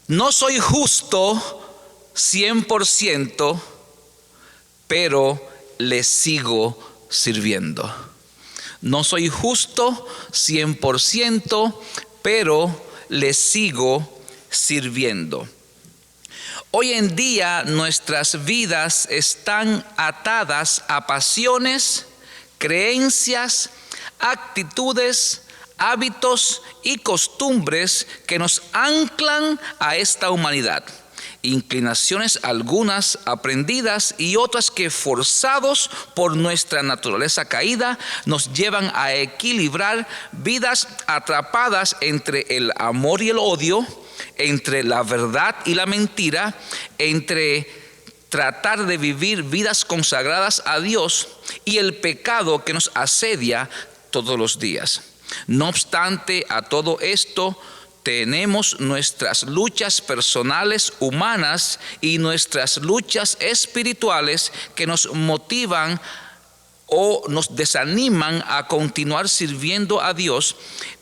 No soy justo 100%, pero le sigo sirviendo. No soy justo 100%, pero le sigo sirviendo. Hoy en día nuestras vidas están atadas a pasiones, creencias, actitudes, hábitos y costumbres que nos anclan a esta humanidad. Inclinaciones algunas aprendidas y otras que forzados por nuestra naturaleza caída nos llevan a equilibrar vidas atrapadas entre el amor y el odio, entre la verdad y la mentira, entre tratar de vivir vidas consagradas a Dios y el pecado que nos asedia todos los días. No obstante a todo esto, tenemos nuestras luchas personales humanas y nuestras luchas espirituales que nos motivan o nos desaniman a continuar sirviendo a Dios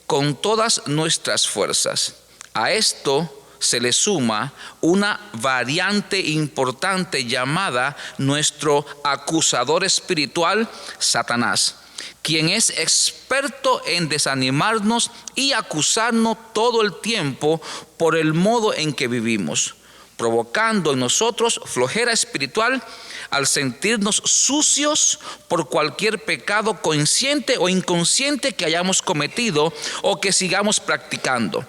con todas nuestras fuerzas. A esto se le suma una variante importante llamada nuestro acusador espiritual, Satanás, quien es experto en desanimarnos y acusarnos todo el tiempo por el modo en que vivimos, provocando en nosotros flojera espiritual al sentirnos sucios por cualquier pecado consciente o inconsciente que hayamos cometido o que sigamos practicando.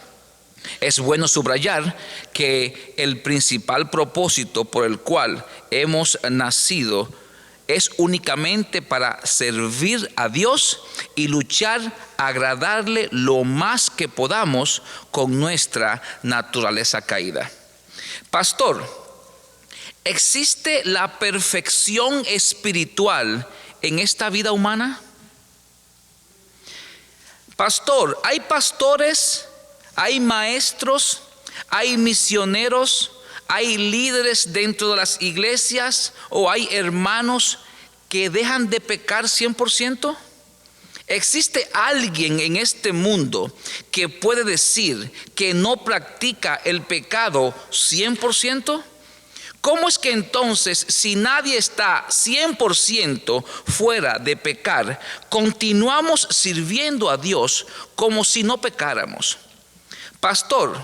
Es bueno subrayar que el principal propósito por el cual hemos nacido es únicamente para servir a Dios y luchar a agradarle lo más que podamos con nuestra naturaleza caída. Pastor, ¿existe la perfección espiritual en esta vida humana? Pastor, ¿hay pastores, hay maestros, hay misioneros, hay líderes dentro de las iglesias o hay hermanos que dejan de pecar 100%? ¿Existe alguien en este mundo que puede decir que no practica el pecado 100%? ¿Cómo es que entonces, si nadie está 100% fuera de pecar, continuamos sirviendo a Dios como si no pecáramos? Pastor,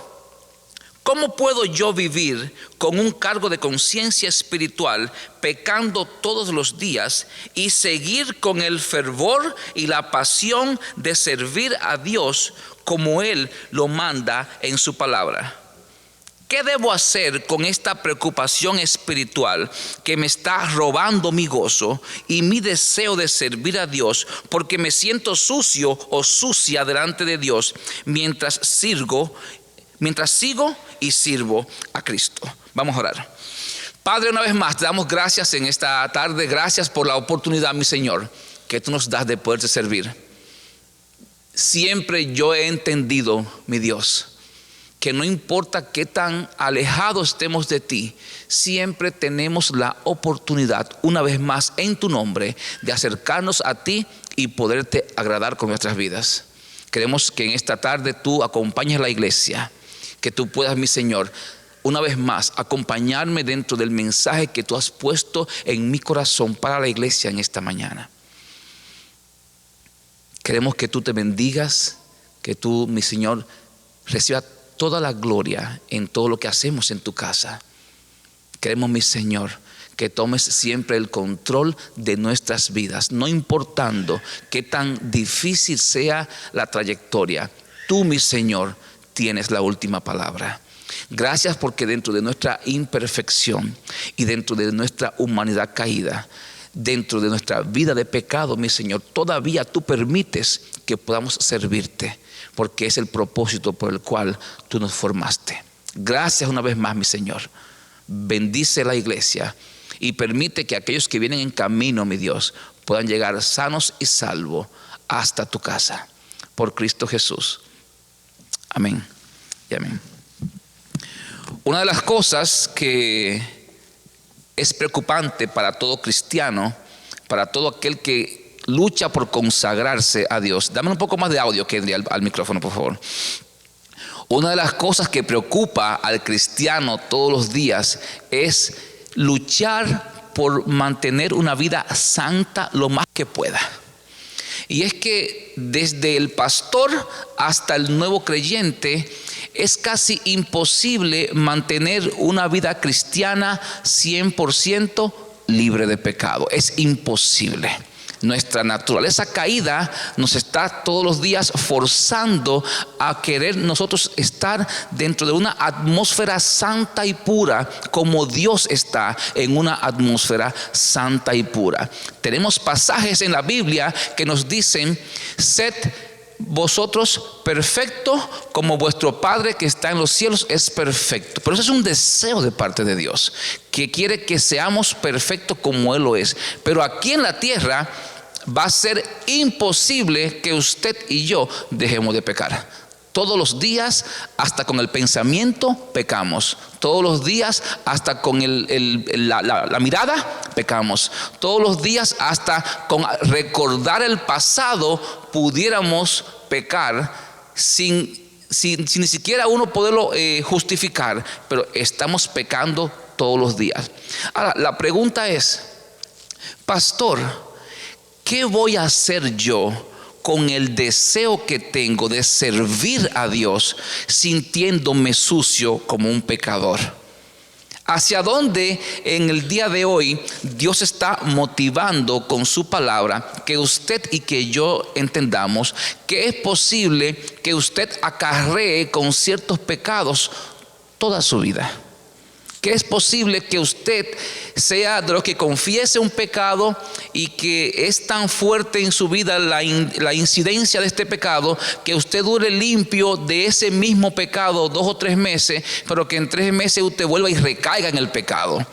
¿cómo puedo yo vivir con un cargo de conciencia espiritual, pecando todos los días y seguir con el fervor y la pasión de servir a Dios como Él lo manda en su palabra? ¿Qué debo hacer con esta preocupación espiritual que me está robando mi gozo y mi deseo de servir a Dios porque me siento sucio o sucia delante de Dios mientras sigo y sirvo a Cristo? Vamos a orar. Padre, una vez más te damos gracias en esta tarde. Gracias por la oportunidad, mi Señor, que tú nos das de poderte servir. Siempre yo he entendido, mi Dios, que no importa qué tan alejados estemos de ti, siempre tenemos la oportunidad, una vez más en tu nombre, de acercarnos a ti y poderte agradar con nuestras vidas. Queremos que en esta tarde tú acompañes a la iglesia, que tú puedas, mi Señor, una vez más acompañarme dentro del mensaje que tú has puesto en mi corazón para la iglesia en esta mañana. Queremos que tú te bendigas, que tú, mi Señor, recibas toda la gloria en todo lo que hacemos en tu casa. Queremos, mi Señor, que tomes siempre el control de nuestras vidas, no importando qué tan difícil sea la trayectoria. Tú, mi Señor, tienes la última palabra. Gracias porque dentro de nuestra imperfección y dentro de nuestra humanidad caída, dentro de nuestra vida de pecado, mi Señor, todavía tú permites que podamos servirte, porque es el propósito por el cual tú nos formaste. Gracias una vez más, mi Señor. Bendice la iglesia y permite que aquellos que vienen en camino, mi Dios, puedan llegar sanos y salvos hasta tu casa. Por Cristo Jesús. Amén y amén. Una de las cosas que es preocupante para todo cristiano, para todo aquel que lucha por consagrarse a Dios. Dame un poco más de audio, Kendry, al micrófono, por favor. Una de las cosas que preocupa al cristiano todos los días es luchar por mantener una vida santa lo más que pueda. Y es que desde el pastor hasta el nuevo creyente es casi imposible mantener una vida cristiana 100% libre de pecado. Es imposible. Nuestra naturaleza caída nos está todos los días forzando a querer nosotros estar dentro de una atmósfera santa y pura, como Dios está en una atmósfera santa y pura. Tenemos pasajes en la Biblia que nos dicen: sed vosotros perfectos como vuestro Padre que está en los cielos es perfecto. Pero eso es un deseo de parte de Dios, que quiere que seamos perfectos como Él lo es. Pero aquí en la tierra va a ser imposible que usted y yo dejemos de pecar. Todos los días, hasta con el pensamiento, pecamos. Todos los días, hasta con la mirada, pecamos. Todos los días, hasta con recordar el pasado, pudiéramos pecar sin ni siquiera uno poderlo justificar. Pero estamos pecando todos los días. Ahora, la pregunta es: pastor, ¿qué voy a hacer yo con el deseo que tengo de servir a Dios sintiéndome sucio como un pecador? ¿Hacia dónde en el día de hoy Dios está motivando con su palabra que usted y que yo entendamos que es posible que usted acarree con ciertos pecados toda su vida? Que es posible que usted sea de los que confiese un pecado y que es tan fuerte en su vida la incidencia de este pecado que usted dure limpio de ese mismo pecado 2 o 3 meses, pero que en 3 meses usted vuelva y recaiga en el pecado.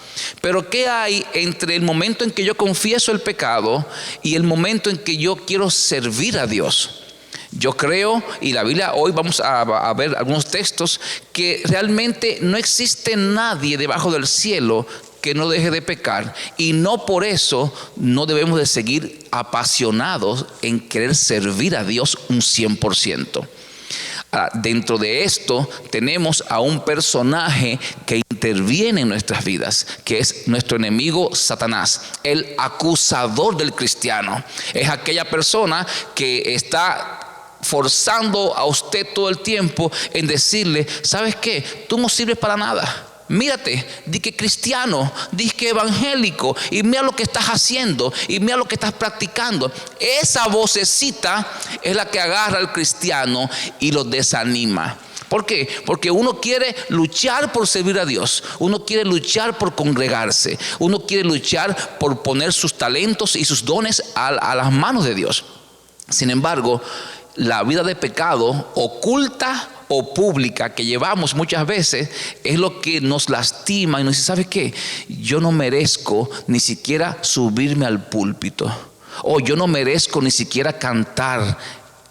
Pero ¿qué hay entre el momento en que yo confieso el pecado y el momento en que yo quiero servir a Dios? Yo creo, y la Biblia hoy vamos a ver algunos textos, que realmente no existe nadie debajo del cielo que no deje de pecar, y no por eso no debemos de seguir apasionados en querer servir a Dios un 100%. Dentro de esto tenemos a un personaje que interviene en nuestras vidas, que es nuestro enemigo Satanás, el acusador del cristiano. Es aquella persona que está forzando a usted todo el tiempo en decirle: ¿sabes qué? Tú no sirves para nada. Mírate, di que cristiano, di que evangélico, y mira lo que estás haciendo, y mira lo que estás practicando. Esa vocecita es la que agarra al cristiano y lo desanima. ¿Por qué? Porque uno quiere luchar por servir a Dios, uno quiere luchar por congregarse, uno quiere luchar por poner sus talentos y sus dones a las manos de Dios. Sin embargo, la vida de pecado, oculta o pública, que llevamos muchas veces, es lo que nos lastima y nos dice: ¿sabes qué? Yo no merezco ni siquiera subirme al púlpito, o yo no merezco ni siquiera cantar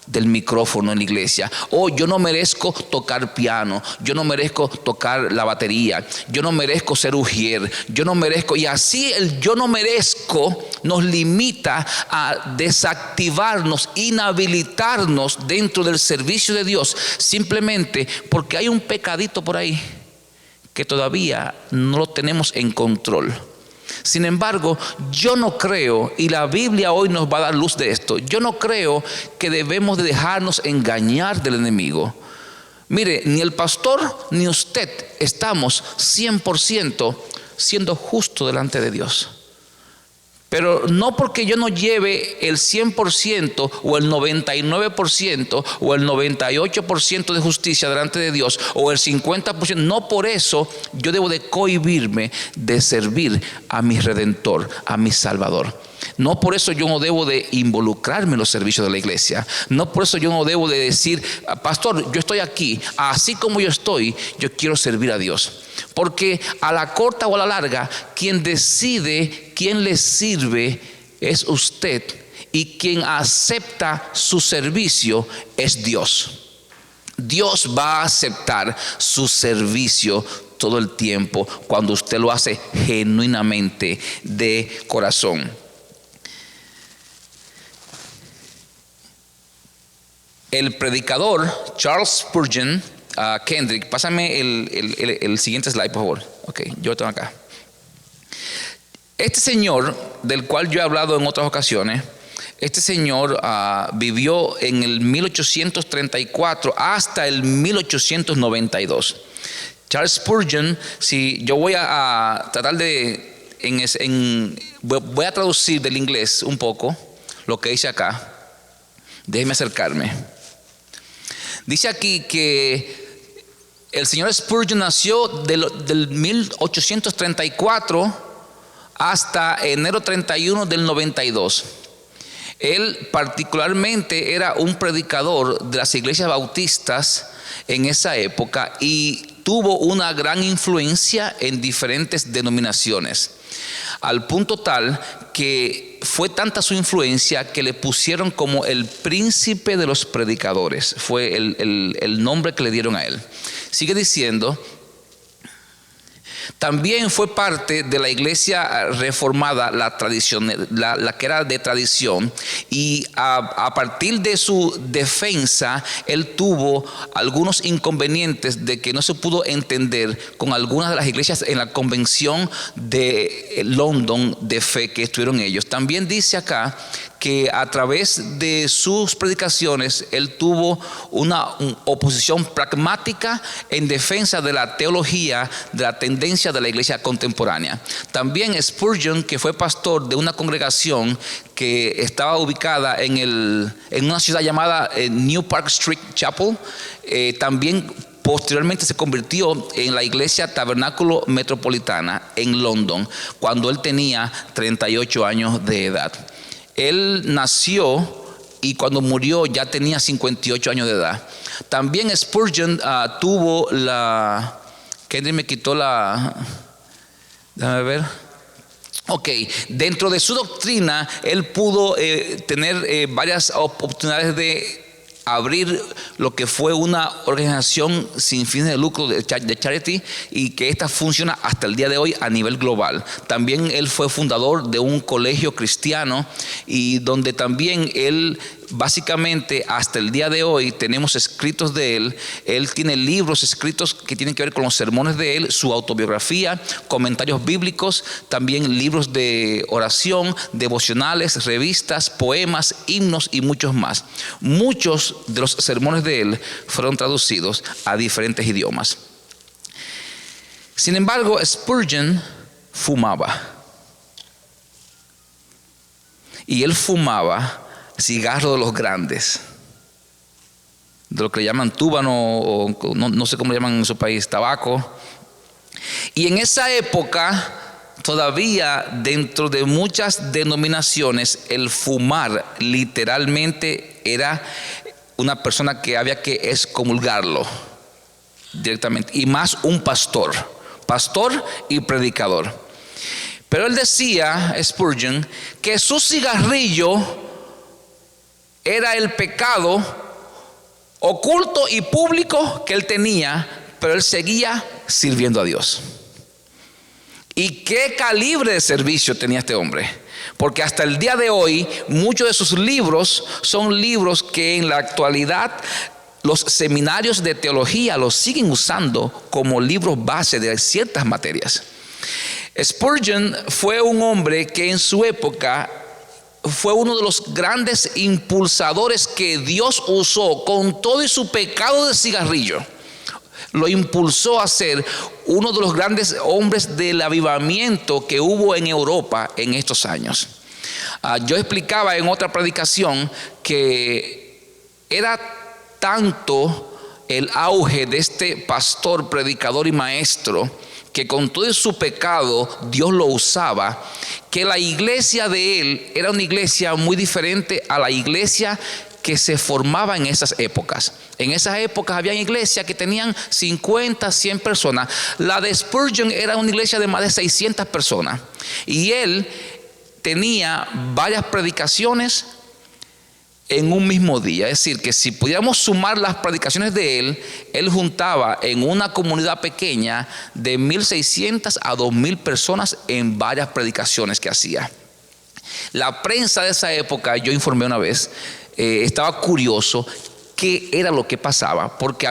del micrófono en la iglesia, o yo no merezco tocar piano, yo no merezco tocar la batería, yo no merezco ser ujier, yo no merezco. Y así el yo no merezco nos limita a desactivarnos, inhabilitarnos dentro del servicio de Dios, simplemente porque hay un pecadito por ahí que todavía no lo tenemos en control. Sin embargo, yo no creo, y la Biblia hoy nos va a dar luz de esto, yo no creo que debemos de dejarnos engañar del enemigo. Mire, ni el pastor ni usted estamos 100% siendo justos delante de Dios. Pero no porque yo no lleve el 100% o el 99% o el 98% de justicia delante de Dios, o el 50%, no por eso yo debo de cohibirme de servir a mi Redentor, a mi Salvador. No por eso yo no debo de involucrarme en los servicios de la iglesia. No por eso yo no debo de decir: pastor, yo estoy aquí, así como yo estoy, yo quiero servir a Dios. Porque a la corta o a la larga, quien decide quién le sirve es usted, y quien acepta su servicio es Dios. Dios va a aceptar su servicio todo el tiempo cuando usted lo hace genuinamente de corazón. El predicador Charles Spurgeon, Kendrick, pásame el siguiente slide, por favor. Ok, yo lo tengo acá. Este señor, del cual yo he hablado en otras ocasiones, este señor vivió en el 1834 hasta el 1892. Charles Spurgeon, si yo voy a tratar de, voy a traducir del inglés un poco lo que dice acá. Déjeme acercarme. Dice aquí que el señor Spurgeon nació del 1834 hasta enero 31 del 92. Él particularmente era un predicador de las iglesias bautistas en esa época y tuvo una gran influencia en diferentes denominaciones, al punto tal que fue tanta su influencia que le pusieron como el príncipe de los predicadores. Fue el nombre que le dieron a él. Sigue diciendo: también fue parte de la iglesia reformada, la que era de tradición, y a partir de su defensa, él tuvo algunos inconvenientes de que no se pudo entender con algunas de las iglesias en la convención de London de fe que estuvieron ellos. También dice acá que a través de sus predicaciones él tuvo una oposición pragmática en defensa de la teología, de la tendencia de la iglesia contemporánea. También Spurgeon, que fue pastor de una congregación que estaba ubicada en una ciudad llamada New Park Street Chapel, también posteriormente se convirtió en la iglesia Tabernáculo Metropolitana en London cuando él tenía 38 años de edad. Él nació y cuando murió ya tenía 58 años de edad. También Spurgeon tuvo la... Kendrick me quitó la... Déjame ver. Ok, dentro de su doctrina él pudo tener varias oportunidades de abrir lo que fue una organización sin fines de lucro de charity, y que esta funciona hasta el día de hoy a nivel global. También él fue fundador de un colegio cristiano, y donde también él básicamente hasta el día de hoy tenemos escritos de él. Él tiene libros escritos que tienen que ver con los sermones de él, su autobiografía, comentarios bíblicos, también libros de oración, devocionales, revistas, poemas, himnos y muchos más. Muchos de los sermones de él fueron traducidos a diferentes idiomas. Sin embargo, Spurgeon fumaba. Y él fumaba cigarro de los grandes, de lo que le llaman túbano, o no sé cómo le llaman en su país, tabaco. Y en esa época, todavía dentro de muchas denominaciones, el fumar literalmente era una persona que había que excomulgarlo directamente, y más un pastor y predicador. Pero él decía, Spurgeon, que su cigarrillo era el pecado oculto y público que él tenía, pero él seguía sirviendo a Dios. ¿Y qué calibre de servicio tenía este hombre? Porque hasta el día de hoy muchos de sus libros son libros que en la actualidad los seminarios de teología los siguen usando como libros base de ciertas materias. Spurgeon fue un hombre que en su época fue uno de los grandes impulsadores que Dios usó, con todo y su pecado de cigarrillo. Lo impulsó a ser uno de los grandes hombres del avivamiento que hubo en Europa en estos años. Yo explicaba en otra predicación que era tanto el auge de este pastor, predicador y maestro, que con todo su pecado Dios lo usaba, que la iglesia de él era una iglesia muy diferente a la iglesia que se formaba en esas épocas. En esas épocas había iglesias que tenían 50, 100 personas. La de Spurgeon era una iglesia de más de 600 personas. Y él tenía varias predicaciones en un mismo día. Es decir, que si pudiéramos sumar las predicaciones de él, él juntaba en una comunidad pequeña de 1,600 a 2,000 personas en varias predicaciones que hacía. La prensa de esa época, yo informé una vez, estaba curioso qué era lo que pasaba, porque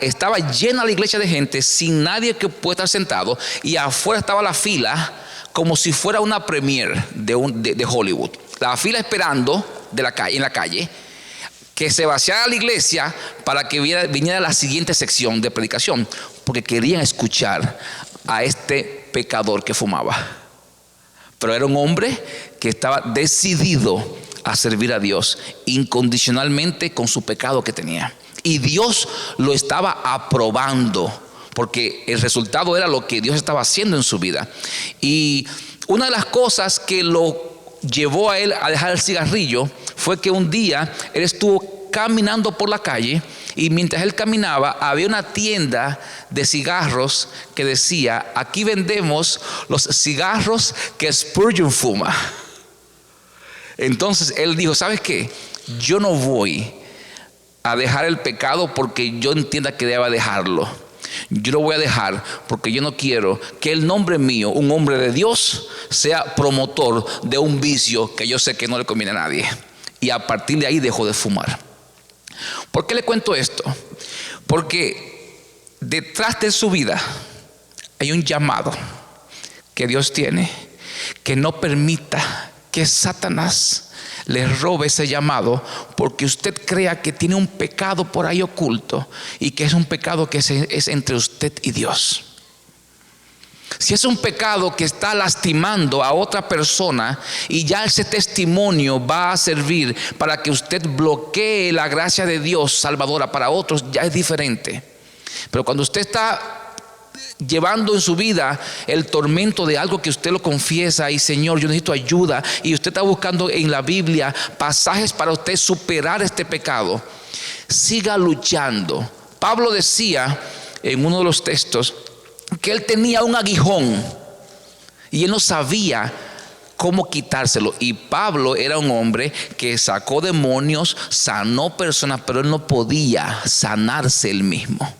estaba llena la iglesia de gente sin nadie que pueda estar sentado, y afuera estaba la fila como si fuera una premiere de Hollywood. La fila esperando en la calle que se vaciara la iglesia para que viniera la siguiente sección de predicación, porque querían escuchar a este pecador que fumaba. Pero era un hombre que estaba decidido a servir a Dios incondicionalmente con su pecado que tenía, y Dios lo estaba aprobando, porque el resultado era lo que Dios estaba haciendo en su vida. Y una de las cosas que lo llevó a él a dejar el cigarrillo fue que un día él estuvo caminando por la calle, y mientras él caminaba había una tienda de cigarros que decía: aquí vendemos los cigarros que Spurgeon fuma. Entonces él dijo: ¿sabes qué? Yo no voy a dejar el pecado porque yo entienda que deba dejarlo. Yo lo voy a dejar porque yo no quiero que el nombre mío, un hombre de Dios, sea promotor de un vicio que yo sé que no le conviene a nadie. Y a partir de ahí dejó de fumar. ¿Por qué le cuento esto? Porque detrás de su vida hay un llamado que Dios tiene, que no permita que Satanás le robe ese llamado, porque usted crea que tiene un pecado por ahí oculto, y que es un pecado que es entre usted y Dios. Si es un pecado que está lastimando a otra persona, y ya ese testimonio va a servir para que usted bloquee la gracia de Dios salvadora para otros, ya es diferente. Pero cuando usted está llevando en su vida el tormento de algo que usted lo confiesa, y Señor, yo necesito ayuda, y usted está buscando en la Biblia pasajes para usted superar este pecado, siga luchando. Pablo decía en uno de los textos que él tenía un aguijón y él no sabía cómo quitárselo. Y Pablo era un hombre que sacó demonios, sanó personas, pero él no podía sanarse él mismo.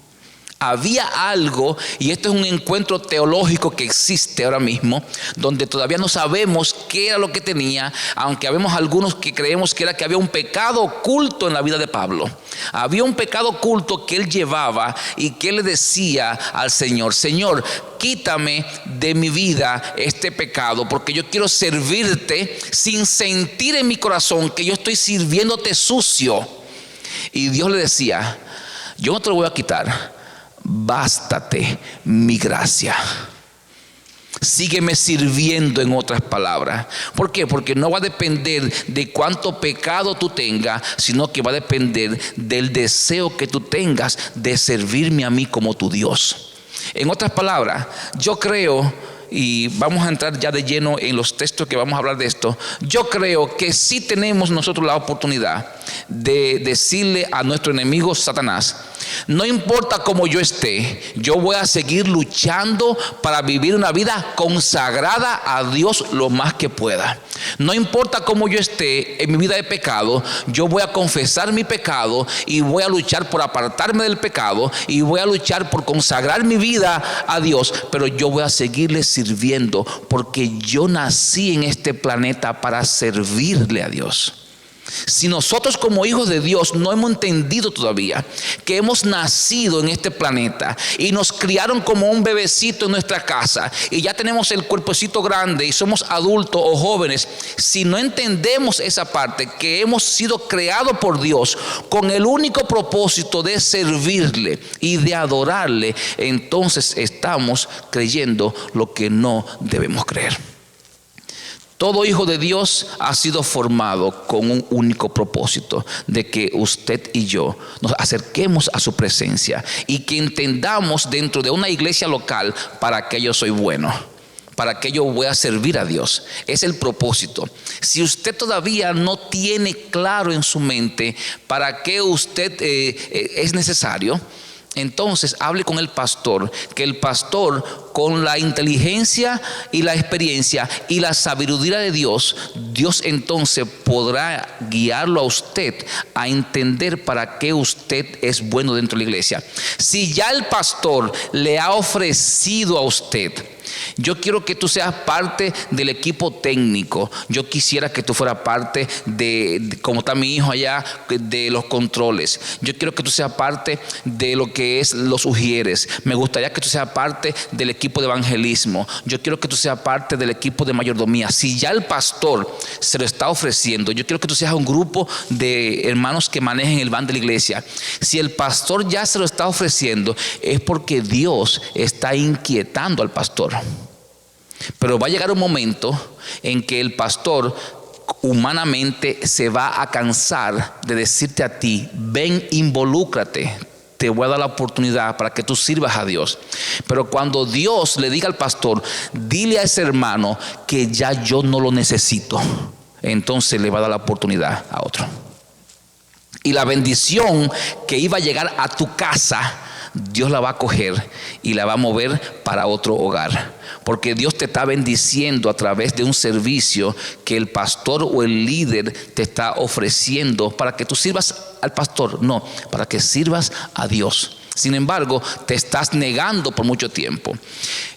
Había algo, y esto es un encuentro teológico que existe ahora mismo, donde todavía no sabemos qué era lo que tenía, aunque habemos algunos que creemos que había un pecado oculto en la vida de Pablo. Había un pecado oculto que él llevaba, y que él le decía al Señor: Señor, quítame de mi vida este pecado, porque yo quiero servirte sin sentir en mi corazón que yo estoy sirviéndote sucio. Y Dios le decía: yo no te lo voy a quitar, bástate mi gracia. Sígueme sirviendo, en otras palabras. ¿Por qué? Porque no va a depender de cuánto pecado tú tengas, sino que va a depender del deseo que tú tengas de servirme a mí como tu Dios. En otras palabras, yo creo, y vamos a entrar ya de lleno en los textos que vamos a hablar de esto, yo creo que sí tenemos nosotros la oportunidad de decirle a nuestro enemigo Satanás: no importa cómo yo esté, yo voy a seguir luchando para vivir una vida consagrada a Dios lo más que pueda. No importa cómo yo esté en mi vida de pecado, yo voy a confesar mi pecado, y voy a luchar por apartarme del pecado, y voy a luchar por consagrar mi vida a Dios, pero yo voy a seguirle sirviendo, porque yo nací en este planeta para servirle a Dios. Si nosotros como hijos de Dios no hemos entendido todavía que hemos nacido en este planeta y nos criaron como un bebecito en nuestra casa, y ya tenemos el cuerpecito grande y somos adultos o jóvenes, si no entendemos esa parte, que hemos sido creados por Dios con el único propósito de servirle y de adorarle, entonces estamos creyendo lo que no debemos creer. Todo hijo de Dios ha sido formado con un único propósito: de que usted y yo nos acerquemos a su presencia, y que entendamos dentro de una iglesia local: para qué yo soy bueno, para qué yo voy a servir a Dios. Es el propósito. Si usted todavía no tiene claro en su mente para qué usted es necesario, entonces hable con el pastor, que el pastor, con la inteligencia y la experiencia y la sabiduría de Dios, Dios entonces podrá guiarlo a usted a entender para qué usted es bueno dentro de la iglesia. Si ya el pastor le ha ofrecido a usted Yo quiero que tú seas parte del equipo técnico. Yo quisiera que tú fueras parte como está mi hijo allá, de los controles. Yo quiero que tú seas parte de lo que es los ujieres. Me gustaría que tú seas parte del equipo de evangelismo. Yo quiero que tú seas parte del equipo de mayordomía. Si ya el pastor se lo está ofreciendo, yo quiero que tú seas un grupo de hermanos que manejen el van de la iglesia. Si el pastor ya se lo está ofreciendo, es porque Dios está inquietando al pastor. Pero va a llegar un momento en que el pastor humanamente se va a cansar de decirte a ti: ven, involúcrate, te voy a dar la oportunidad para que tú sirvas a Dios. Pero cuando Dios le diga al pastor: dile a ese hermano que ya yo no lo necesito, entonces le va a dar la oportunidad a otro. Y la bendición que iba a llegar a tu casa, Dios la va a coger y la va a mover para otro hogar. Porque Dios te está bendiciendo a través de un servicio que el pastor o el líder te está ofreciendo para que tú sirvas al pastor. No, para que sirvas a Dios. Sin embargo, te estás negando por mucho tiempo.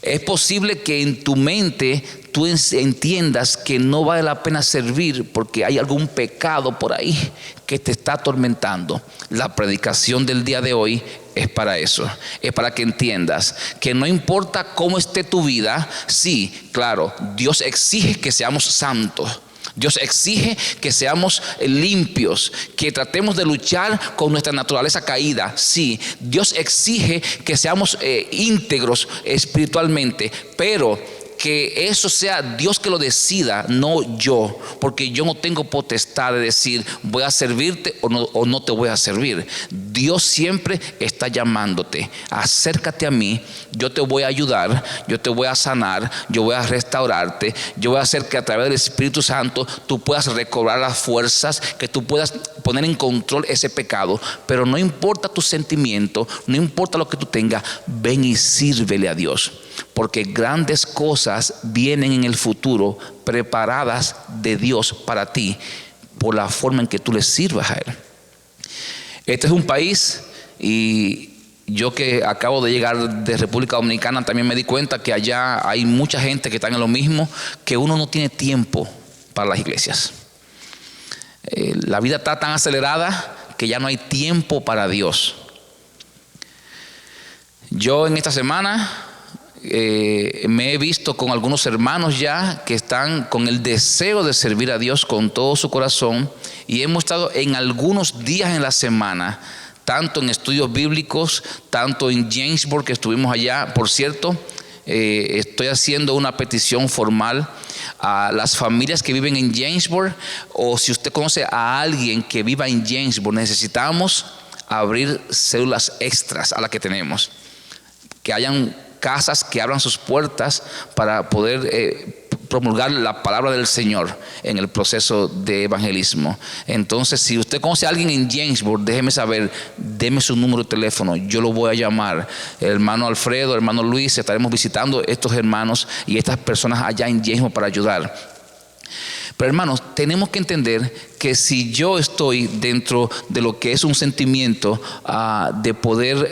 Es posible que en tu mente tú entiendas que no vale la pena servir porque hay algún pecado por ahí que te está atormentando. La predicación del día de hoy es para eso. Es para que entiendas que no importa cómo esté tu vida. Sí, claro, Dios exige que seamos santos. Dios exige que seamos limpios, que tratemos de luchar con nuestra naturaleza caída. Sí, Dios exige que seamos íntegros espiritualmente, pero que eso sea Dios que lo decida, no yo, porque yo no tengo potestad de decir voy a servirte o no te voy a servir. Dios siempre está llamándote: acércate a mí, yo te voy a ayudar, yo te voy a sanar, yo voy a restaurarte, yo voy a hacer que a través del Espíritu Santo tú puedas recobrar las fuerzas, que tú puedas poner en control ese pecado. Pero no importa tu sentimiento, no importa lo que tú tengas, ven y sírvele a Dios. Porque grandes cosas vienen en el futuro preparadas de Dios para ti por la forma en que tú le sirvas a Él. Este es un país, y yo que acabo de llegar de República Dominicana también me di cuenta que allá hay mucha gente que está en lo mismo, que uno no tiene tiempo para las iglesias. La vida está tan acelerada que ya no hay tiempo para Dios. Yo en esta semana me he visto con algunos hermanos ya que están con el deseo de servir a Dios con todo su corazón, y hemos estado en algunos días en la semana, tanto en estudios bíblicos, tanto en Jamesburg, que estuvimos allá. Por cierto, estoy haciendo una petición formal a las familias que viven en Jamesburg, o si usted conoce a alguien que viva en Jamesburg, necesitamos abrir células extras a las que tenemos, que hayan casas que abran sus puertas para poder promulgar la palabra del Señor en el proceso de evangelismo. Entonces, si usted conoce a alguien en Jamesburg, déjeme saber, déme su número de teléfono, yo lo voy a llamar. El hermano Alfredo, el hermano Luis, estaremos visitando estos hermanos y estas personas allá en Jamesburg para ayudar. Pero hermanos, tenemos que entender que si yo estoy dentro de lo que es un sentimiento de poder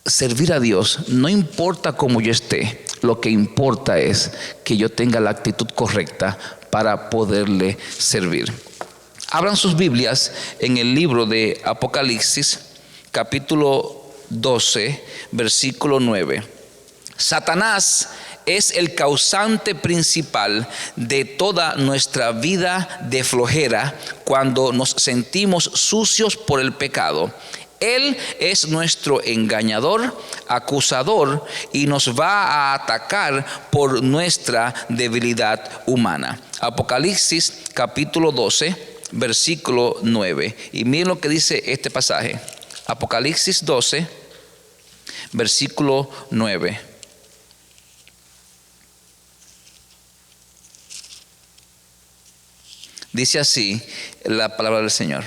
servir a Dios, no importa cómo yo esté, lo que importa es que yo tenga la actitud correcta para poderle servir. Abran sus Biblias en el libro de Apocalipsis, capítulo 12, versículo 9. Satanás es el causante principal de toda nuestra vida de flojera cuando nos sentimos sucios por el pecado. Él es nuestro engañador, acusador, y nos va a atacar por nuestra debilidad humana. Apocalipsis capítulo 12, versículo 9. Y miren lo que dice este pasaje. Apocalipsis 12, versículo 9. Dice así la palabra del Señor.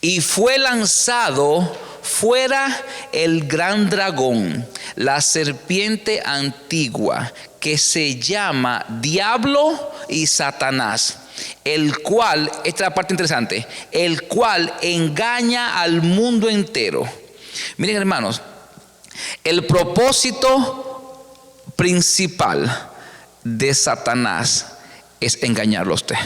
Y fue lanzado fuera el gran dragón, la serpiente antigua, que se llama Diablo y Satanás, el cual, esta es la parte interesante, el cual engaña al mundo entero. Miren, hermanos, El propósito principal de Satanás es engañarlo a usted.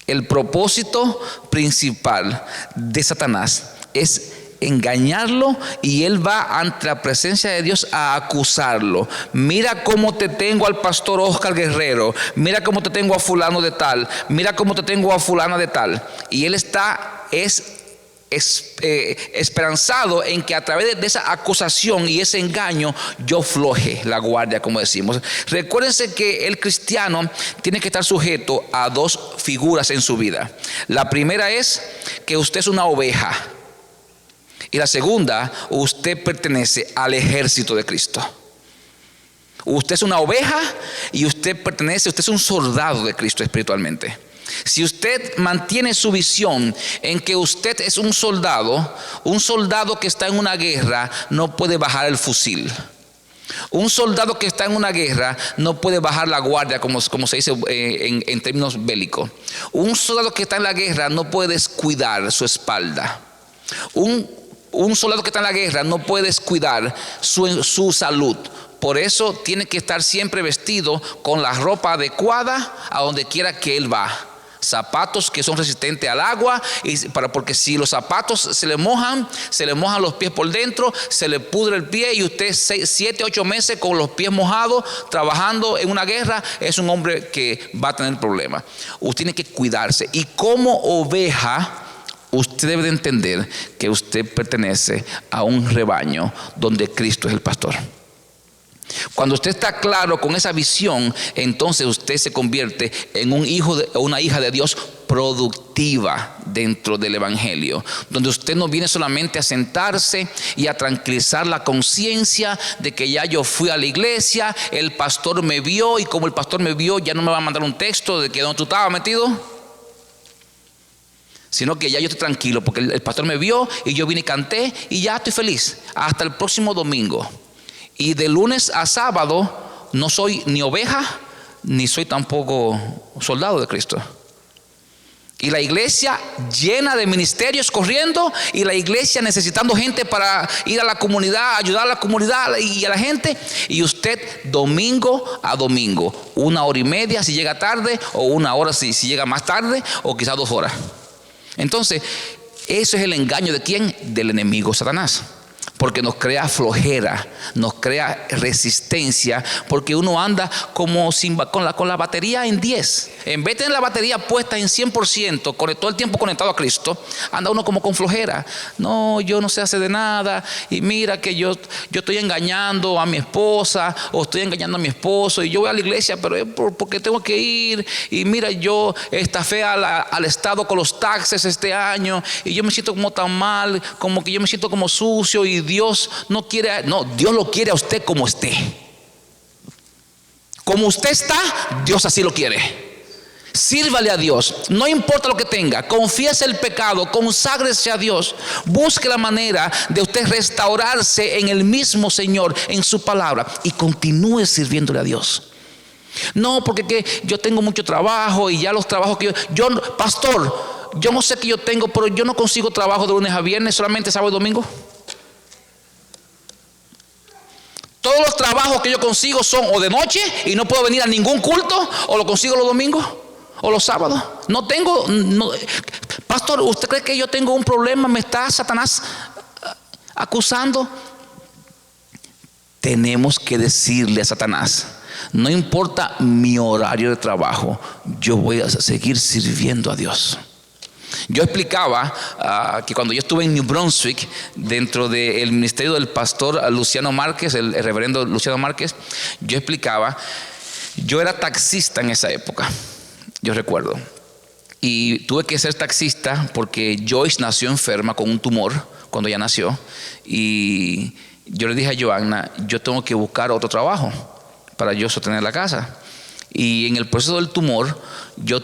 El propósito principal de Satanás es engañarlo, y él va ante la presencia de Dios a acusarlo. Mira cómo te tengo al pastor Oscar Guerrero, mira cómo te tengo a fulano de tal, mira cómo te tengo a fulana de tal. Y él está esperanzado en que a través de esa acusación y ese engaño yo floje la guardia, como decimos. Recuérdense que el cristiano tiene que estar sujeto a dos figuras en su vida. La primera es que usted es una oveja, y la segunda, usted pertenece al ejército de Cristo. Usted es una oveja y usted es un soldado de Cristo espiritualmente. Si usted mantiene su visión en que usted es un soldado que está en una guerra no puede bajar el fusil. Un soldado que está en una guerra no puede bajar la guardia, como se dice en términos bélicos. Un soldado que está en la guerra no puede descuidar su espalda. Un soldado que está en la guerra no puede descuidar su salud. Por eso tiene que estar siempre vestido con la ropa adecuada a donde quiera que él va. Zapatos que son resistentes al agua, porque si los zapatos se le mojan los pies por dentro, se le pudre el pie, y usted 7, 8 meses con los pies mojados trabajando en una guerra, es un hombre que va a tener problemas. Usted tiene que cuidarse, y como oveja usted debe de entender que usted pertenece a un rebaño donde Cristo es el pastor. Cuando usted está claro con esa visión, entonces usted se convierte en un hijo o una hija de Dios productiva dentro del evangelio, donde usted no viene solamente a sentarse y a tranquilizar la conciencia de que ya yo fui a la iglesia, el pastor me vio, y como el pastor me vio ya no me va a mandar un texto de que donde tú estabas metido, sino que ya yo estoy tranquilo porque el pastor me vio y yo vine y canté y ya estoy feliz hasta el próximo domingo. Y de lunes a sábado no soy ni oveja ni soy tampoco soldado de Cristo. Y la iglesia llena de ministerios corriendo, y la iglesia necesitando gente para ir a la comunidad, ayudar a la comunidad y a la gente, y usted domingo a domingo, 1 hora y media si llega tarde, o 1 hora si llega más tarde, o quizás 2 horas. Entonces, eso es el engaño ¿de quién? Del enemigo Satanás. Porque nos crea flojera, nos crea resistencia, porque uno anda como con la batería en 10. En vez de tener la batería puesta en 100%, todo el tiempo conectado a Cristo, anda uno como con flojera. No, yo no sé hacer de nada, y mira que yo estoy engañando a mi esposa, o estoy engañando a mi esposo, y yo voy a la iglesia, pero es porque tengo que ir, y mira, yo estafé al Estado con los taxes este año, y yo me siento como tan mal, como que yo me siento como sucio, y Dios no quiere, no, Dios lo quiere a usted como esté. Como usted está, Dios así lo quiere. Sírvale a Dios, no importa lo que tenga, confiese el pecado, conságrese a Dios, busque la manera de usted restaurarse en el mismo Señor, en su palabra, y continúe sirviéndole a Dios. No, porque yo tengo mucho trabajo, y ya los trabajos que yo pastor, yo no sé qué yo tengo, pero yo no consigo trabajo de lunes a viernes, solamente sábado y domingo. Todos los trabajos que yo consigo son o de noche y no puedo venir a ningún culto, o lo consigo los domingos o los sábados. Pastor, ¿usted cree que yo tengo un problema? ¿Me está Satanás acusando? Tenemos que decirle a Satanás: no importa mi horario de trabajo, yo voy a seguir sirviendo a Dios. Yo explicaba que cuando yo estuve en New Brunswick, dentro del ministerio del pastor Luciano Márquez, el reverendo Luciano Márquez, yo era taxista en esa época, yo recuerdo, y tuve que ser taxista porque Joyce nació enferma con un tumor cuando ella nació, y yo le dije a Joanna: yo tengo que buscar otro trabajo para yo sostener la casa. Y en el proceso del tumor yo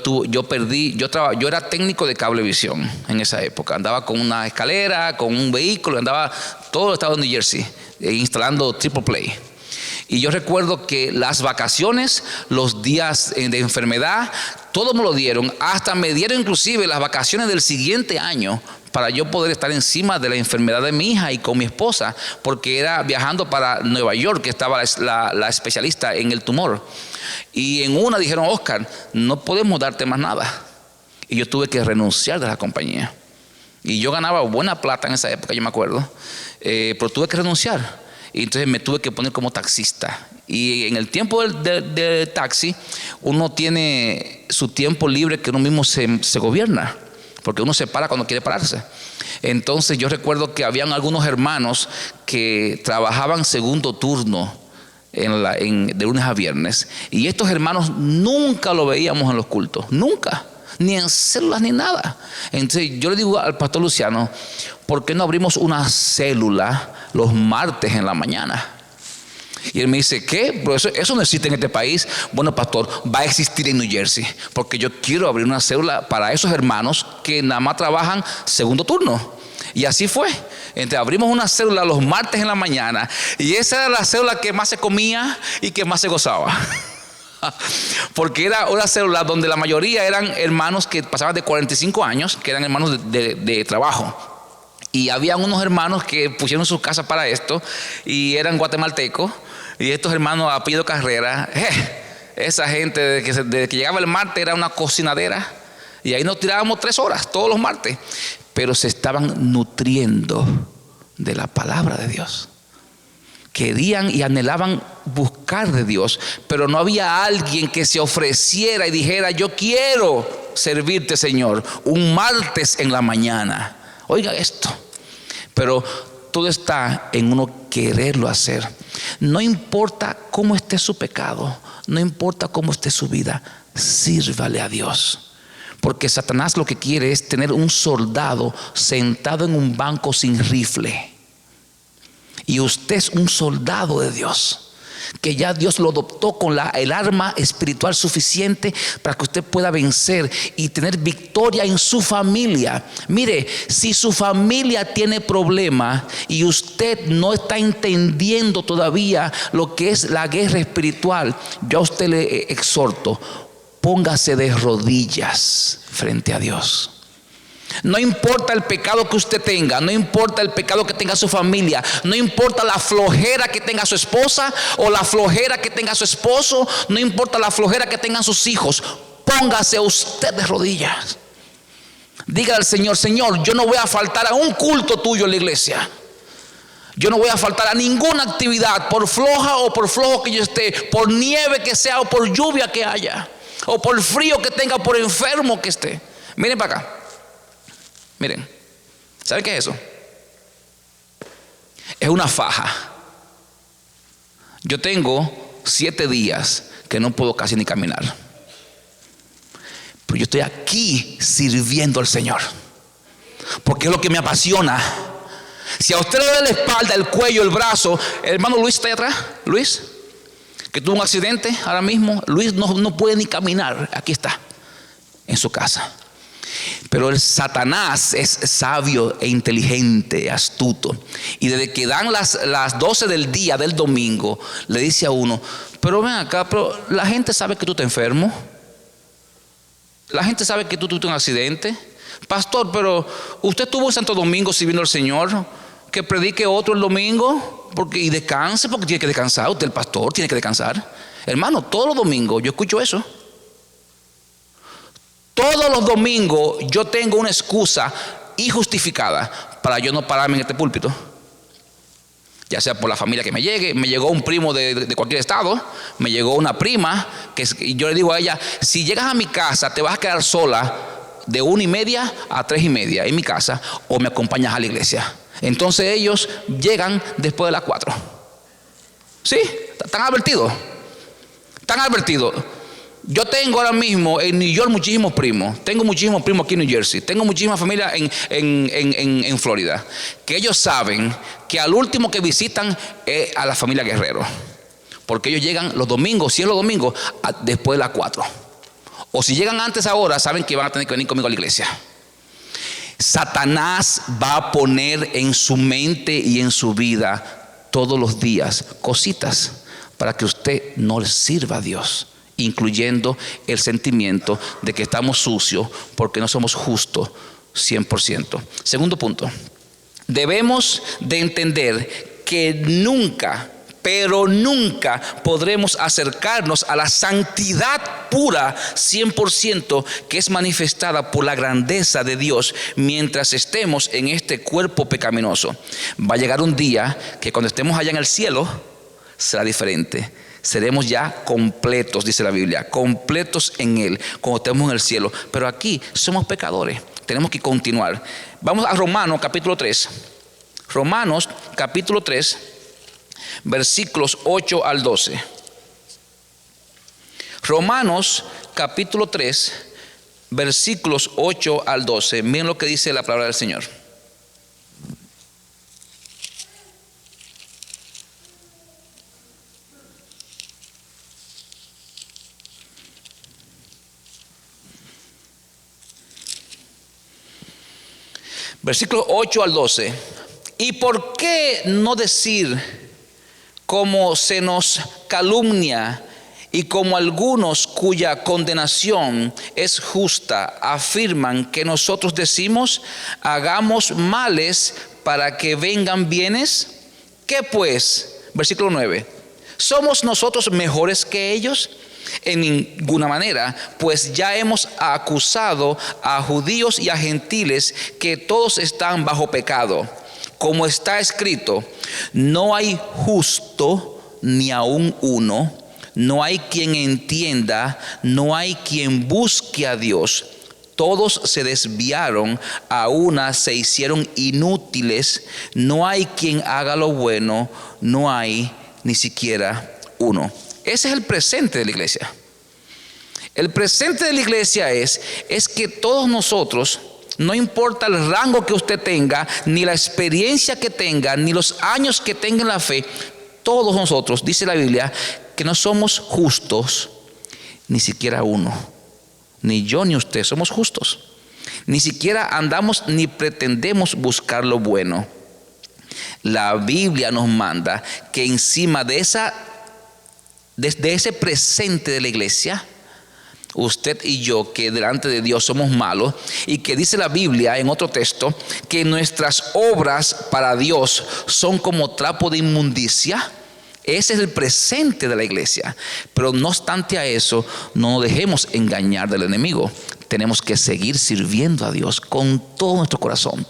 era técnico de cablevisión en esa época. Andaba con una escalera, con un vehículo, andaba todo el estado de New Jersey instalando triple play. Y yo recuerdo que las vacaciones, los días de enfermedad, todo me lo dieron. Hasta me dieron inclusive las vacaciones del siguiente año para yo poder estar encima de la enfermedad de mi hija y con mi esposa, porque era viajando para Nueva York, que estaba la especialista en el tumor. Y en una dijeron: Oscar, no podemos darte más nada. Y yo tuve que renunciar de la compañía. Y yo ganaba buena plata en esa época, yo me acuerdo, pero tuve que renunciar. Y entonces me tuve que poner como taxista. Y en el tiempo del taxi, uno tiene su tiempo libre que uno mismo se gobierna, porque uno se para cuando quiere pararse. Entonces yo recuerdo que habían algunos hermanos que trabajaban segundo turno de lunes a viernes. Y estos hermanos nunca lo veíamos en los cultos, nunca, ni en células ni nada. Entonces yo le digo al pastor Luciano: ¿por qué no abrimos una célula los martes en la mañana? Y él me dice: ¿qué? Pero eso no existe en este país. Bueno, pastor, va a existir en New Jersey, porque yo quiero abrir una célula para esos hermanos que nada más trabajan segundo turno. Y así fue. Entonces abrimos una célula los martes en la mañana, y esa era la célula que más se comía y que más se gozaba. Porque era una célula donde la mayoría eran hermanos que pasaban de 45 años, que eran hermanos de trabajo. Y había unos hermanos que pusieron sus casas para esto y eran guatemaltecos. Y estos hermanos a apellido Carrera, esa gente desde que llegaba el martes era una cocinadera. Y ahí nos tirábamos 3 horas todos los martes. Pero se estaban nutriendo de la palabra de Dios. Querían y anhelaban buscar de Dios, pero no había alguien que se ofreciera y dijera: yo quiero servirte, Señor, un martes en la mañana. Oiga esto. Pero todo está en uno quererlo hacer. No importa cómo esté su pecado, no importa cómo esté su vida, sírvale a Dios. Porque Satanás lo que quiere es tener un soldado sentado en un banco sin rifle. Y usted es un soldado de Dios, que ya Dios lo adoptó con el arma espiritual suficiente para que usted pueda vencer y tener victoria en su familia. Mire, si su familia tiene problemas y usted no está entendiendo todavía lo que es la guerra espiritual, yo a usted le exhorto: póngase de rodillas frente a Dios. No importa el pecado que usted tenga, no importa el pecado que tenga su familia, no importa la flojera que tenga su esposa o la flojera que tenga su esposo, no importa la flojera que tengan sus hijos, póngase usted de rodillas. Diga al Señor: Señor, yo no voy a faltar a un culto tuyo en la iglesia. Yo no voy a faltar a ninguna actividad, por floja o por flojo que yo esté, por nieve que sea o por lluvia que haya, o por frío que tenga, o por enfermo que esté. Miren para acá. Miren, ¿saben qué es eso? Es una faja. Yo tengo 7 días que no puedo casi ni caminar, pero yo estoy aquí sirviendo al Señor, porque es lo que me apasiona. Si a usted le da la espalda, el cuello, el brazo, el hermano Luis está ahí atrás, Luis, que tuvo un accidente ahora mismo. Luis no puede ni caminar. Aquí está, en su casa. Pero el Satanás es sabio e inteligente, astuto. Y desde que dan las 12 del día del domingo, le dice a uno: pero ven acá, pero la gente sabe que tú estás enfermo. La gente sabe que tú tuviste un accidente. Pastor, pero usted estuvo en Santo Domingo sirviendo al Señor. Que predique otro el domingo y descanse, porque tiene que descansar. Usted, el pastor, tiene que descansar. Hermano, todos los domingos yo escucho eso. Todos los domingos yo tengo una excusa injustificada para yo no pararme en este púlpito. Ya sea por la familia que me llegue. Me llegó un primo de cualquier estado. Me llegó una prima y yo le digo a ella: si llegas a mi casa te vas a quedar sola de 1:30 a 3:30 en mi casa, o me acompañas a la iglesia. Entonces ellos llegan después de las 4. ¿Sí? ¿Están advertidos? ¿Están advertidos? Yo tengo ahora mismo en New York muchísimos primos. Tengo muchísimos primos aquí en New Jersey. Tengo muchísima familia en Florida. Que ellos saben que al último que visitan es a la familia Guerrero. Porque ellos llegan los domingos, si es los domingos, después de las 4. O si llegan antes ahora, saben que van a tener que venir conmigo a la iglesia. Satanás va a poner en su mente y en su vida todos los días cositas para que usted no le sirva a Dios, incluyendo el sentimiento de que estamos sucios porque no somos justos 100%. Segundo punto, debemos de entender que nunca, pero nunca podremos acercarnos a la santidad pura 100% que es manifestada por la grandeza de Dios mientras estemos en este cuerpo pecaminoso. Va a llegar un día que cuando estemos allá en el cielo será diferente. Seremos ya completos, dice la Biblia, completos en Él cuando estemos en el cielo. Pero aquí somos pecadores, tenemos que continuar. Vamos a Romanos capítulo 3. Romanos capítulo 3, versículos 8 al 12. Romanos capítulo 3, versículos 8 al 12. Miren lo que dice la palabra del Señor. Versículos 8 al 12. ¿Y por qué no decir, como se nos calumnia y como algunos cuya condenación es justa afirman que nosotros decimos, hagamos males para que vengan bienes? ¿Qué pues? Versículo 9. ¿Somos nosotros mejores que ellos? En ninguna manera, pues ya hemos acusado a judíos y a gentiles que todos están bajo pecado. Como está escrito, no hay justo ni aun uno, no hay quien entienda, no hay quien busque a Dios. Todos se desviaron, a una se hicieron inútiles, no hay quien haga lo bueno, no hay ni siquiera uno. Ese es el presente de la iglesia. El presente de la iglesia es que todos nosotros, no importa el rango que usted tenga, ni la experiencia que tenga, ni los años que tenga en la fe, todos nosotros, dice la Biblia, que no somos justos, ni siquiera uno. Ni yo ni usted somos justos. Ni siquiera andamos ni pretendemos buscar lo bueno. La Biblia nos manda que encima de ese presente de la iglesia, usted y yo, que delante de Dios somos malos, y que dice la Biblia en otro texto que nuestras obras para Dios son como trapo de inmundicia. Ese es el presente de la iglesia. Pero no obstante a eso, no nos dejemos engañar del enemigo. Tenemos que seguir sirviendo a Dios con todo nuestro corazón,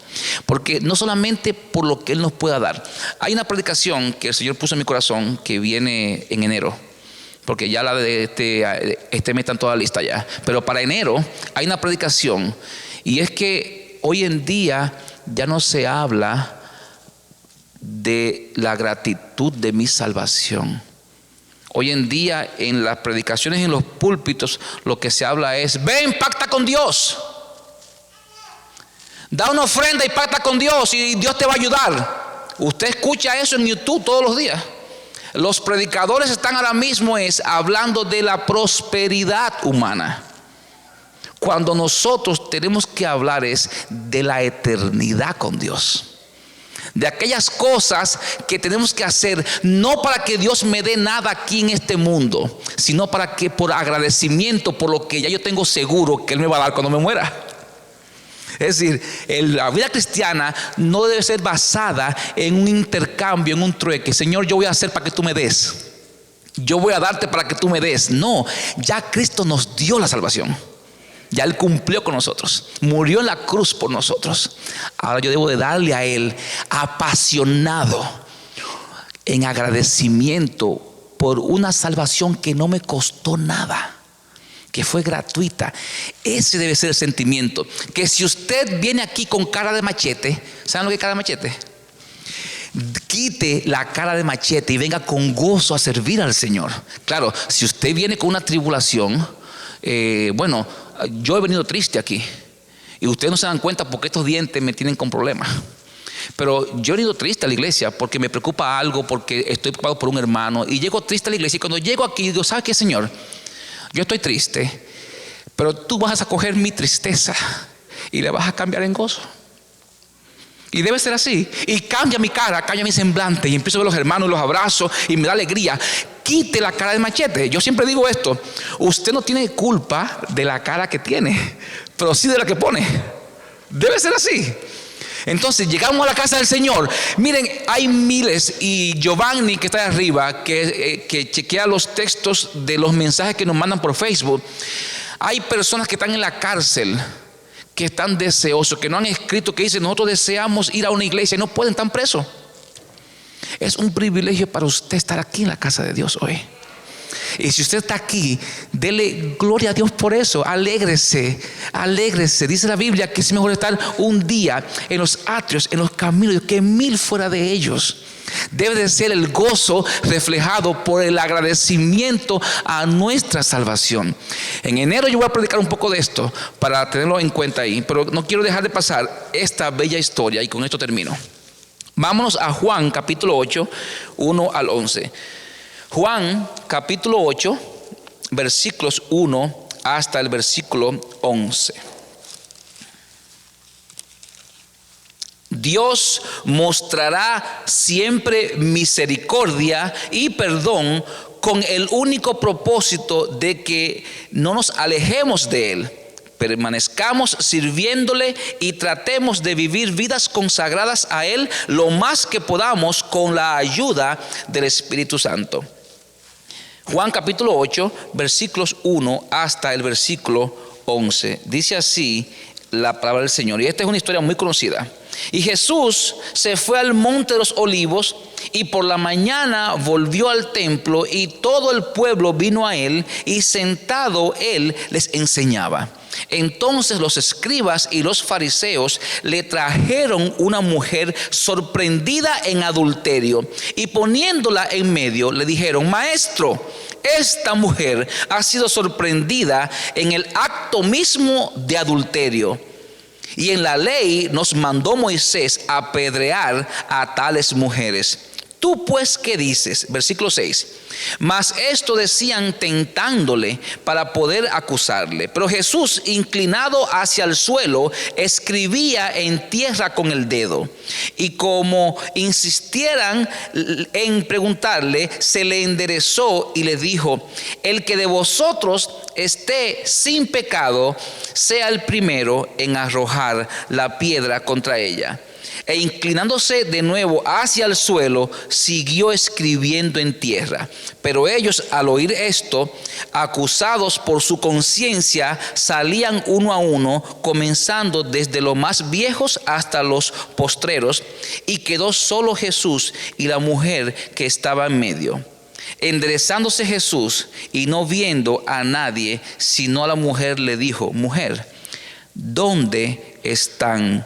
porque no solamente por lo que Él nos pueda dar. Hay una predicación que el Señor puso en mi corazón que viene en enero, porque ya la de este mes están toda lista ya. Pero para enero hay una predicación, y es que hoy en día ya no se habla de la gratitud de mi salvación. Hoy en día en las predicaciones, en los púlpitos, lo que se habla es: ven, pacta con Dios, da una ofrenda y pacta con Dios y Dios te va a ayudar. Usted escucha eso en YouTube todos los días. Los predicadores están ahora mismo hablando de la prosperidad humana, cuando nosotros tenemos que hablar de la eternidad con Dios, de aquellas cosas que tenemos que hacer, no para que Dios me dé nada aquí en este mundo, sino para que, por agradecimiento por lo que ya yo tengo seguro que Él me va a dar cuando me muera. Es decir, la vida cristiana no debe ser basada en un intercambio, en un trueque. Señor, yo voy a hacer para que tú me des, yo voy a darte para que tú me des. No, ya Cristo nos dio la salvación. Ya Él cumplió con nosotros, murió en la cruz por nosotros. Ahora yo debo de darle a Él, apasionado, en agradecimiento por una salvación que no me costó nada, que fue gratuita. Ese debe ser el sentimiento. Que si usted viene aquí con cara de machete, ¿saben lo que es cara de machete? Quite la cara de machete y venga con gozo a servir al Señor. Claro, si usted viene con una tribulación, yo he venido triste aquí y ustedes no se dan cuenta porque estos dientes me tienen con problemas. Pero yo he venido triste a la iglesia porque me preocupa algo, porque estoy preocupado por un hermano, y llego triste a la iglesia. Y cuando llego aquí digo: ¿sabes qué, Señor? Yo estoy triste, pero tú vas a coger mi tristeza y la vas a cambiar en gozo. Y debe ser así. Y cambia mi cara, cambia mi semblante, y empiezo a ver a los hermanos, los abrazo y me da alegría. Quite la cara de machete. Yo siempre digo esto: usted no tiene culpa de la cara que tiene, pero sí de la que pone. Debe ser así. Entonces llegamos a la casa del Señor. Miren, hay miles, y Giovanni, que está arriba, que chequea los textos de los mensajes que nos mandan por Facebook. Hay personas que están en la cárcel, que están deseosos, que no han escrito, que dicen: nosotros deseamos ir a una iglesia, y no pueden, están presos. Es un privilegio para usted estar aquí en la casa de Dios hoy. Y si usted está aquí, dele gloria a Dios por eso. Alégrese, alégrese. Dice la Biblia que es mejor estar un día en los atrios, en los caminos, que 1000 fuera de ellos. Debe de ser el gozo reflejado por el agradecimiento a nuestra salvación. En enero yo voy a predicar un poco de esto para tenerlo en cuenta ahí, pero no quiero dejar de pasar esta bella historia, y con esto termino. Vámonos a Juan capítulo 8, 1 al 11. Juan capítulo 8, versículos 1 hasta el versículo 11. Dios mostrará siempre misericordia y perdón con el único propósito de que no nos alejemos de Él. Permanezcamos sirviéndole y tratemos de vivir vidas consagradas a Él lo más que podamos con la ayuda del Espíritu Santo. Juan capítulo 8, versículos 1 hasta el versículo 11. Dice así la palabra del Señor, y esta es una historia muy conocida. Y Jesús se fue al monte de los olivos, y por la mañana volvió al templo, y todo el pueblo vino a él, y sentado él les enseñaba. Entonces los escribas y los fariseos le trajeron una mujer sorprendida en adulterio, y poniéndola en medio le dijeron: Maestro, esta mujer ha sido sorprendida en el acto mismo de adulterio, y en la ley nos mandó Moisés apedrear a tales mujeres. Tú pues, ¿qué dices? Versículo 6. Mas esto decían tentándole para poder acusarle. Pero Jesús, inclinado hacia el suelo, escribía en tierra con el dedo. Y como insistieran en preguntarle, se le enderezó y le dijo: el que de vosotros esté sin pecado, sea el primero en arrojar la piedra contra ella. E inclinándose de nuevo hacia el suelo, siguió escribiendo en tierra. Pero ellos, al oír esto, acusados por su conciencia, salían uno a uno, comenzando desde los más viejos hasta los postreros, y quedó solo Jesús y la mujer que estaba en medio. Enderezándose Jesús y no viendo a nadie sino a la mujer, le dijo: Mujer, ¿dónde están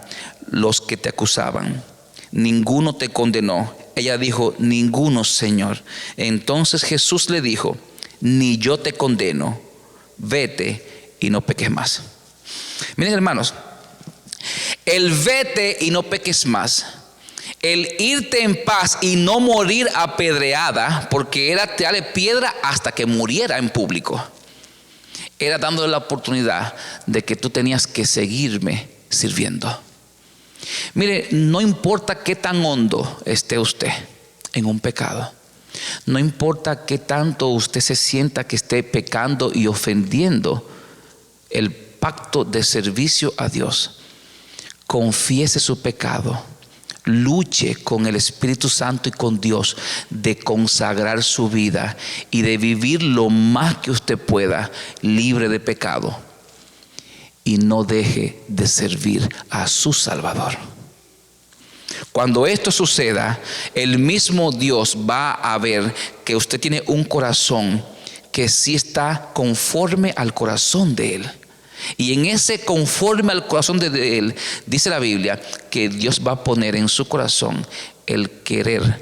los que te acusaban? ¿Ninguno te condenó? Ella dijo: ninguno, Señor. Entonces Jesús le dijo: ni yo te condeno, vete y no peques más. Miren, hermanos, el vete y no peques más, el irte en paz y no morir apedreada, porque era tirarle piedra hasta que muriera en público, era dándole la oportunidad de que tú tenías que seguirme sirviendo. Mire, no importa qué tan hondo esté usted en un pecado, no importa qué tanto usted se sienta que esté pecando y ofendiendo el pacto de servicio a Dios, confiese su pecado, luche con el Espíritu Santo y con Dios de consagrar su vida y de vivir lo más que usted pueda libre de pecado, y no deje de servir a su Salvador. Cuando esto suceda, el mismo Dios va a ver que usted tiene un corazón que sí está conforme al corazón de Él. Y en ese conforme al corazón de Él, dice la Biblia que Dios va a poner en su corazón el querer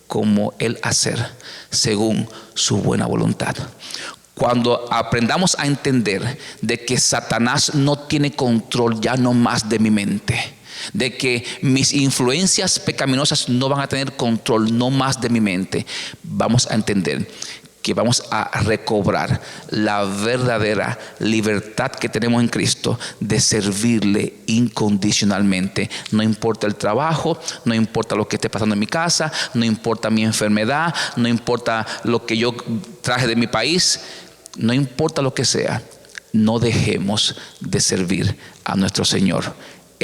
como el hacer, según su buena voluntad. Cuando aprendamos a entender de que Satanás no tiene control ya no más de mi mente, de que mis influencias pecaminosas no van a tener control no más de mi mente, vamos a entender que vamos a recobrar la verdadera libertad que tenemos en Cristo de servirle incondicionalmente. No importa el trabajo, no importa lo que esté pasando en mi casa, no importa mi enfermedad, no importa lo que yo traje de mi país, no importa lo que sea, no dejemos de servir a nuestro Señor.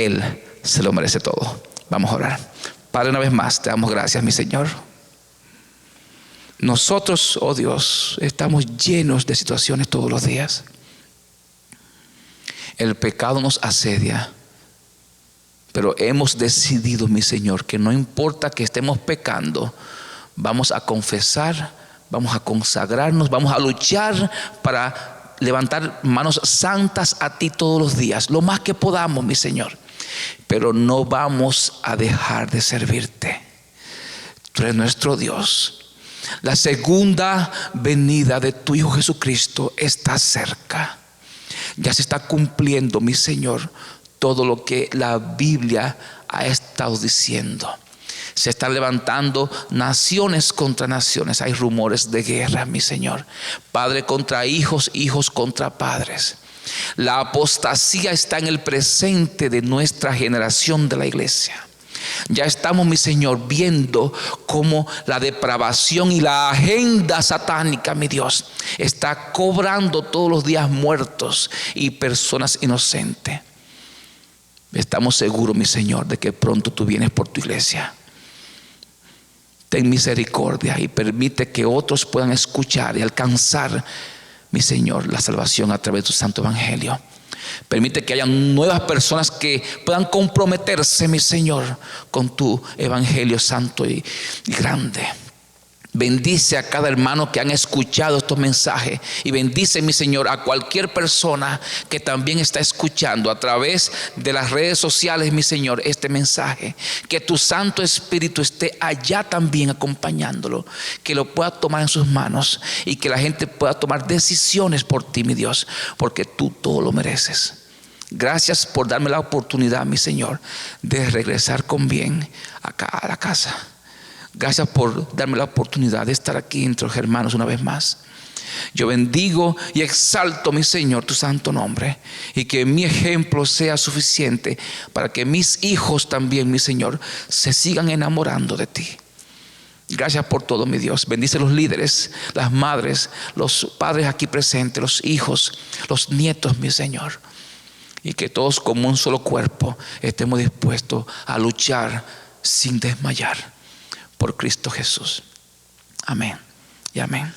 Él se lo merece todo. Vamos a orar. Padre, una vez más te damos gracias, mi Señor. Nosotros, oh Dios, estamos llenos de situaciones todos los días. El pecado nos asedia, pero hemos decidido, mi Señor, que no importa que estemos pecando, vamos a confesar, vamos a consagrarnos, vamos a luchar para levantar manos santas a ti todos los días, lo más que podamos, mi Señor. Pero no vamos a dejar de servirte. Tú eres nuestro Dios. La segunda venida de tu Hijo Jesucristo está cerca. Ya se está cumpliendo, mi Señor, todo lo que la Biblia ha estado diciendo. Se están levantando naciones contra naciones. Hay rumores de guerra, mi Señor. Padre contra hijos, hijos contra padres. La apostasía está en el presente de nuestra generación de la iglesia. Ya estamos, mi Señor, viendo cómo la depravación y la agenda satánica, mi Dios, está cobrando todos los días muertos y personas inocentes. Estamos seguros, mi Señor, de que pronto tú vienes por tu iglesia. Ten misericordia y permite que otros puedan escuchar y alcanzar, mi Señor, la salvación a través de tu santo evangelio. Permite que haya nuevas personas que puedan comprometerse, mi Señor, con tu evangelio santo y grande. Bendice a cada hermano que han escuchado estos mensajes y bendice, mi Señor, a cualquier persona que también está escuchando a través de las redes sociales, mi Señor, este mensaje. Que tu Santo Espíritu esté allá también acompañándolo, que lo pueda tomar en sus manos y que la gente pueda tomar decisiones por ti, mi Dios, porque tú todo lo mereces. Gracias por darme la oportunidad, mi Señor, de regresar con bien acá a la casa. Gracias por darme la oportunidad de estar aquí entre los hermanos una vez más. Yo bendigo y exalto, mi Señor, tu santo nombre, y que mi ejemplo sea suficiente para que mis hijos también, mi Señor, se sigan enamorando de ti. Gracias por todo, mi Dios. Bendice los líderes, las madres, los padres aquí presentes, los hijos, los nietos, mi Señor, y que todos como un solo cuerpo estemos dispuestos a luchar sin desmayar por Cristo Jesús. Amén y amén.